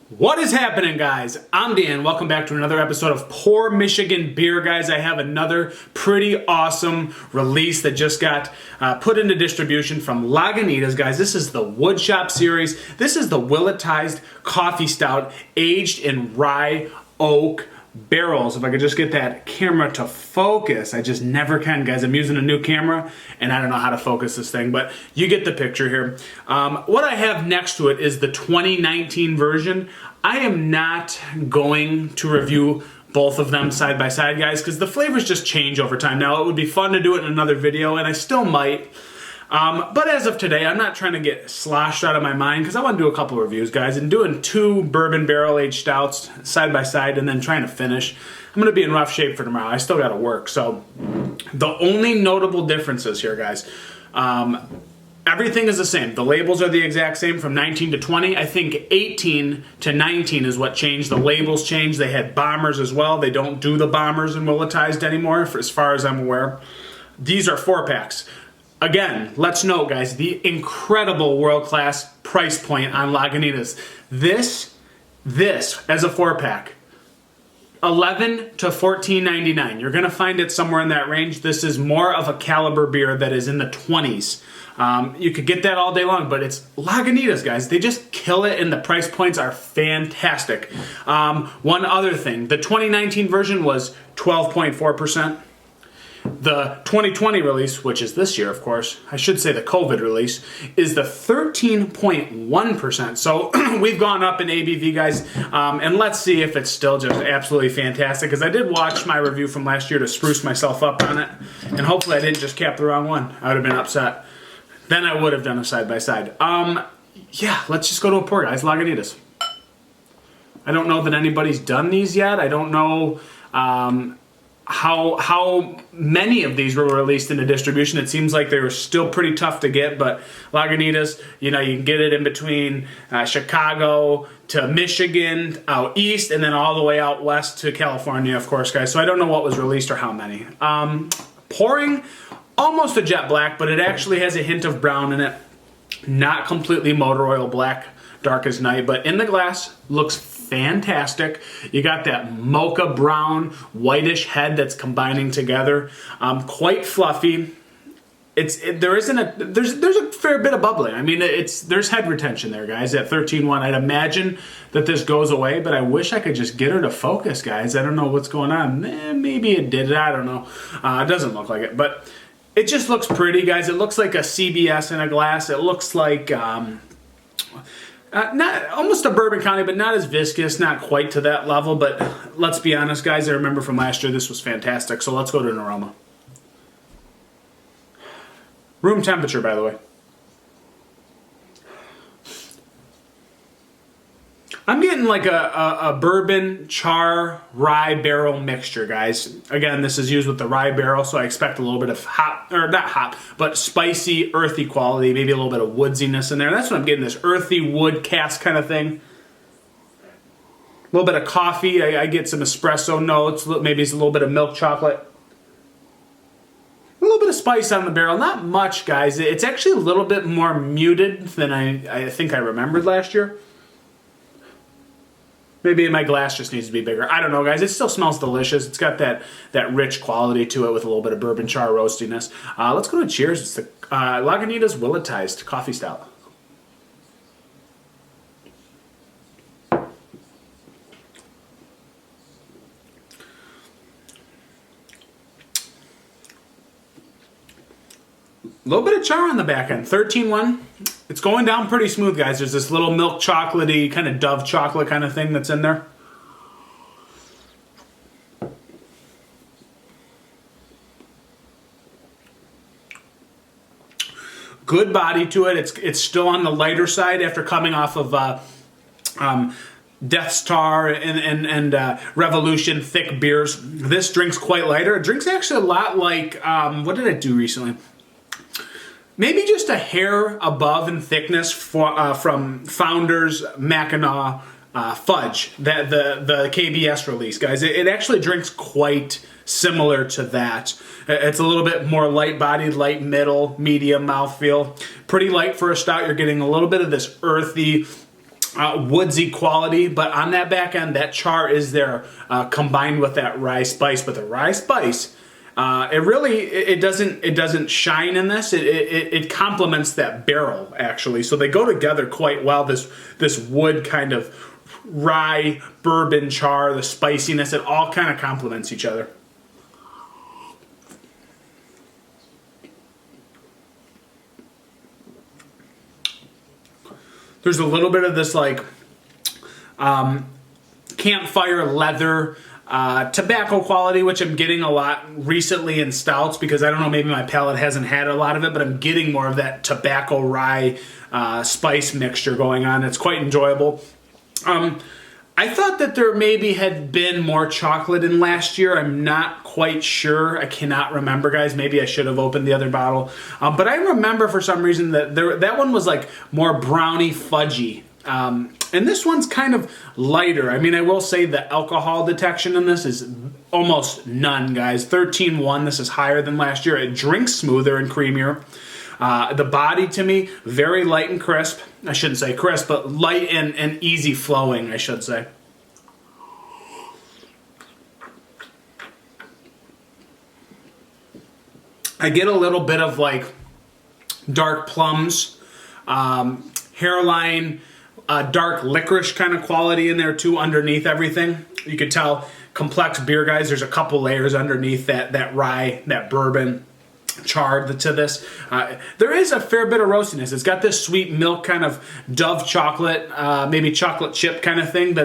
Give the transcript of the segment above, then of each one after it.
What is happening, guys? I'm Dan. Welcome back to another episode of Pour Michigan Beer, guys. I have another pretty awesome release that just got put into distribution from Lagunitas, guys. This is the Woodshop series. This is the Willettized Coffee Stout aged in rye oak barrels. If I could just get that camera to focus. I just never can, guys. I'm using a new camera and I don't know how to focus this thing, but you get the picture here. What I have next to it is the 2019 version. I am not going to review both of them side by side, guys, because the flavors just change over time. Now, it would be fun to do it in another video, and I still might. But as of today, I'm not trying to get sloshed out of my mind because I want to do a couple reviews, guys, and doing 2 bourbon barrel-aged stouts side by side and then trying to finish. I'm going to be in rough shape for tomorrow. I still got to work. So the only notable differences here, guys, everything is the same. The labels are the exact same from 19 to 20. I think 18 to 19 is what changed. The labels changed. They had bombers as well. They don't do the bombers in Willettized anymore, as far as I'm aware. These are 4-packs. Again, let's note, guys, the incredible world-class price point on Lagunitas. This as a 4-pack, $11 to $14.99. You're going to find it somewhere in that range. This is more of a caliber beer that is in the 20s. You could get that all day long, but it's Lagunitas, guys. They just kill it, and the price points are fantastic. One other thing, the 2019 version was 12.4%. The 2020 release, which is this year, of course, I should say the COVID release, is the 13.1%. So we've gone up in ABV, guys, and let's see if it's still just absolutely fantastic, because I did watch my review from last year to spruce myself up on it, and hopefully I didn't just cap the wrong one. I would have been upset. Then I would have done a side-by-side. Yeah, let's just go to a pour, guys. Lagunitas. I don't know that anybody's done these yet. I don't know how many of these were released into distribution. It seems like they were still pretty tough to get, but Lagunitas, you know, you can get it in between Chicago to Michigan, out east, and then all the way out west to California, of course, guys. So I don't know what was released or how many. Pouring, almost a jet black, but it actually has a hint of brown in it. Not completely motor oil black, dark as night, but in the glass, looks fantastic. You got that mocha brown, whitish head that's combining together. Quite fluffy. There's a fair bit of bubbling. I mean, there's head retention there, guys, at 13.1. I'd imagine that this goes away, but I wish I could just get her to focus, guys. I don't know what's going on. Maybe it did it. I don't know. It doesn't look like it, but it just looks pretty, guys. It looks like a CBS in a glass. It looks like not almost a Bourbon County, but not as viscous, not quite to that level. But let's be honest, guys. I remember from last year this was fantastic. So let's go to an aroma. Room temperature, by the way. I'm getting like a bourbon, char, rye barrel mixture, guys. Again, this is used with the rye barrel, so I expect a little bit of hop, or not hop, but spicy, earthy quality, maybe a little bit of woodsiness in there. That's what I'm getting, this earthy wood cask kind of thing. A little bit of coffee. I get some espresso notes, maybe it's a little bit of milk chocolate. A little bit of spice on the barrel. Not much, guys. It's actually a little bit more muted than I think I remembered last year. Maybe my glass just needs to be bigger. I don't know, guys. It still smells delicious. It's got that rich quality to it with a little bit of bourbon char roastiness. Let's go to cheers. It's the Lagunitas Willettized Coffee Stout. A little bit of char on the back end. 13.1. It's going down pretty smooth, guys. There's this little milk chocolatey, kind of Dove chocolate kind of thing that's in there. Good body to it. It's still on the lighter side after coming off of Death Star and Revolution thick beers. This drink's quite lighter. It drinks actually a lot like, what did I do recently? Maybe just a hair above in thickness from Founders Mackinac Fudge, the KBS release, guys. It actually drinks quite similar to that. It's a little bit more light-bodied, light middle, medium mouthfeel. Pretty light for a stout. You're getting a little bit of this earthy, woodsy quality, but on that back end, that char is there combined with that rye spice. But the rye spice, it doesn't shine in this. It complements that barrel actually, so they go together quite well. This wood kind of rye bourbon char, the spiciness, it all kind of complements each other. There's a little bit of this like campfire leather tobacco quality, which I'm getting a lot recently in stouts because I don't know, maybe my palate hasn't had a lot of it, but I'm getting more of that tobacco rye spice mixture going on. It's quite enjoyable. I thought that there maybe had been more chocolate in last year. I'm not quite sure. I cannot remember, guys. Maybe I should have opened the other bottle. But I remember for some reason that that one was like more brownie fudgy. And this one's kind of lighter. I mean, I will say the alcohol detection in this is almost none, guys. 13.1. This is higher than last year. It drinks smoother and creamier. The body to me, very light and crisp. I shouldn't say crisp, but light and easy flowing, I should say. I get a little bit of like dark plums, hairline, dark licorice kind of quality in there too underneath everything. You could tell complex beer, guys. There's a couple layers underneath that rye, that bourbon charred to this. There is a fair bit of roastiness. It's got this sweet milk kind of Dove chocolate, maybe chocolate chip kind of thing.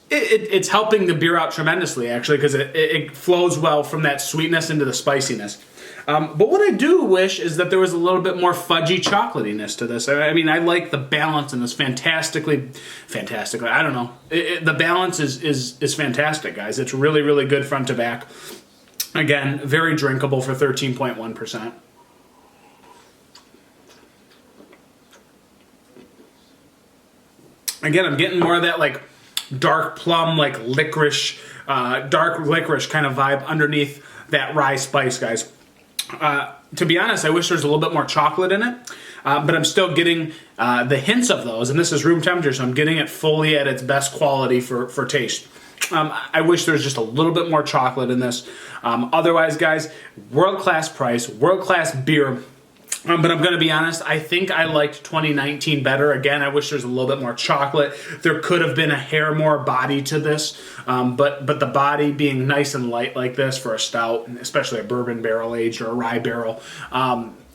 It's helping the beer out tremendously, actually, because it flows well from that sweetness into the spiciness. But what I do wish is that there was a little bit more fudgy chocolatiness to this. I mean, I like the balance in this fantastically. I don't know. The balance is fantastic, guys. It's really, really good front to back. Again, very drinkable for 13.1%. Again, I'm getting more of that like dark plum, like licorice, dark licorice kind of vibe underneath that rye spice, guys. To be honest, I wish there was a little bit more chocolate in it, but I'm still getting the hints of those, and this is room temperature, so I'm getting it fully at its best quality for taste. I wish there was just a little bit more chocolate in this. Otherwise, guys, world-class price, world-class beer. But I'm going to be honest, I think I liked 2019 better. Again, I wish there's a little bit more chocolate. There could have been a hair more body to this, but the body being nice and light like this for a stout, especially a bourbon barrel aged or a rye barrel,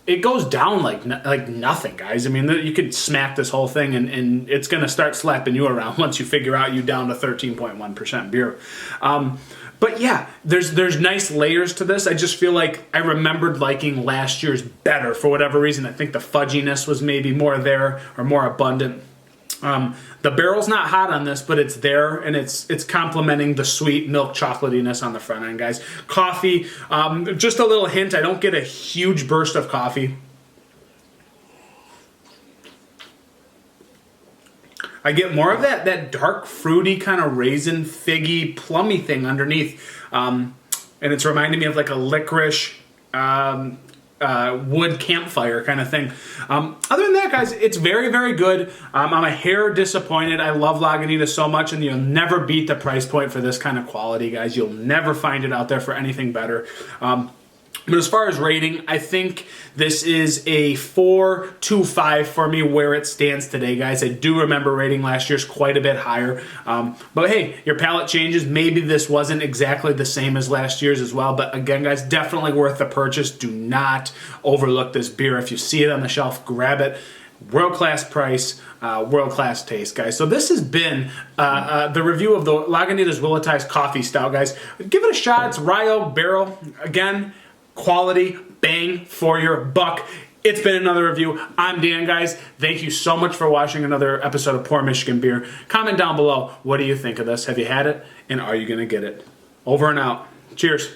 it goes down like nothing, guys. I mean, you could smack this whole thing and it's going to start slapping you around once you figure out you down to 13.1% beer. But yeah, there's nice layers to this. I just feel like I remembered liking last year's better for whatever reason. I think the fudginess was maybe more there or more abundant. The barrel's not hot on this, but it's there, and it's complementing the sweet milk chocolatiness on the front end, guys. Coffee, just a little hint. I don't get a huge burst of coffee. I get more of that dark, fruity, kind of raisin, figgy, plummy thing underneath. And it's reminding me of like a licorice wood campfire kind of thing. Other than that, guys, it's very, very good. I'm a hair disappointed. I love Lagunitas so much, and you'll never beat the price point for this kind of quality, guys. You'll never find it out there for anything better. But as far as rating, I think this is a 4.25 for me where it stands today, guys. I do remember rating last year's quite a bit higher. But hey, your palate changes. Maybe this wasn't exactly the same as last year's as well. But again, guys, definitely worth the purchase. Do not overlook this beer. If you see it on the shelf, grab it. World-class price, world-class taste, guys. So this has been the review of the Lagunitas Willettized Coffee Stout, guys. Give it a shot. It's rye oak barrel. Again, quality, bang for your buck. It's been another review. I'm Dan, guys. Thank you so much for watching another episode of Pour Michigan Beer. Comment down below, what do you think of this? Have you had it? And are you going to get it? Over and out. Cheers.